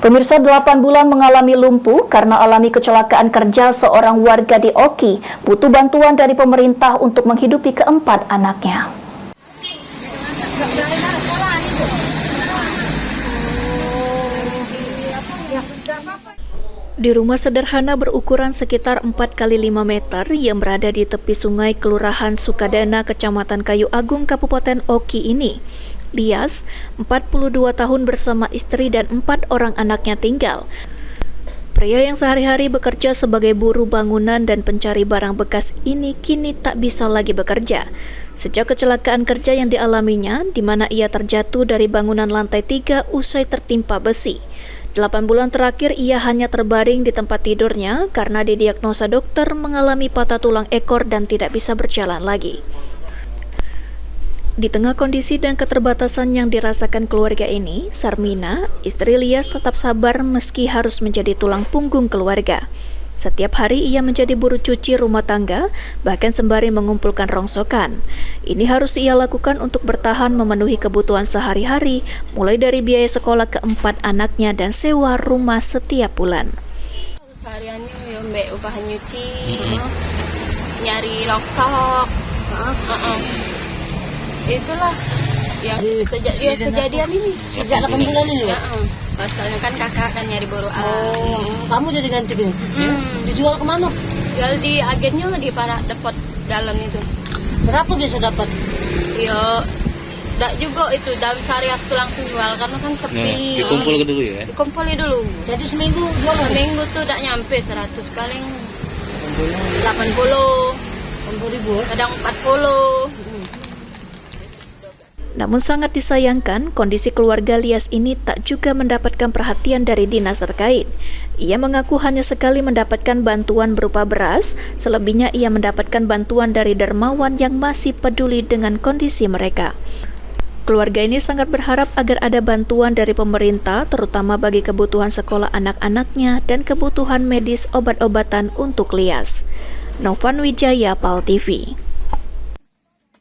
Pemirsa, 8 bulan mengalami lumpuh karena alami kecelakaan kerja seorang warga di Oki, butuh bantuan dari pemerintah untuk menghidupi keempat anaknya. Di rumah sederhana berukuran sekitar 4 kali 5 meter yang berada di tepi sungai Kelurahan Sukadana, Kecamatan Kayu Agung, Kabupaten Oki ini, Lias, 42 tahun bersama istri dan 4 orang anaknya tinggal. Pria yang sehari-hari bekerja sebagai buruh bangunan dan pencari barang bekas ini kini tak bisa lagi bekerja. Sejak kecelakaan kerja yang dialaminya, di mana ia terjatuh dari bangunan lantai 3 usai tertimpa besi. 8 bulan terakhir ia hanya terbaring di tempat tidurnya karena didiagnosa dokter mengalami patah tulang ekor dan tidak bisa berjalan lagi. Di tengah kondisi dan keterbatasan yang dirasakan keluarga ini, Sarmina, istri Lias, tetap sabar meski harus menjadi tulang punggung keluarga. Setiap hari ia menjadi buruh cuci rumah tangga, bahkan sembari mengumpulkan rongsokan. Ini harus ia lakukan untuk bertahan memenuhi kebutuhan sehari-hari, mulai dari biaya sekolah keempat anaknya dan sewa rumah setiap bulan. Sehariannya ya mbak upah nyuci, nyari rongsok, itulah ya sejak dia kejadian ini. Sejak 8 bulan ini ya? Pasalnya kan kakak kan nyari boru. Kamu jadi ganti gini? Dijual kemana? Jual di agennya di para depot dalam itu. Berapa bisa dapat? Yo, tak juga itu dalam sehari aku langsung jual karena kan sepi. Nah, dikumpul dulu ya? Dikumpuli dulu. Jadi seminggu jual? Seminggu tuh tak nyampe 100, paling 80, 80.000, kadang 40. Namun sangat disayangkan, kondisi keluarga Lias ini tak juga mendapatkan perhatian dari dinas terkait. Ia mengaku hanya sekali mendapatkan bantuan berupa beras, selebihnya ia mendapatkan bantuan dari dermawan yang masih peduli dengan kondisi mereka. Keluarga ini sangat berharap agar ada bantuan dari pemerintah, terutama bagi kebutuhan sekolah anak-anaknya dan kebutuhan medis obat-obatan untuk Lias. Novan Wijaya, PAL TV.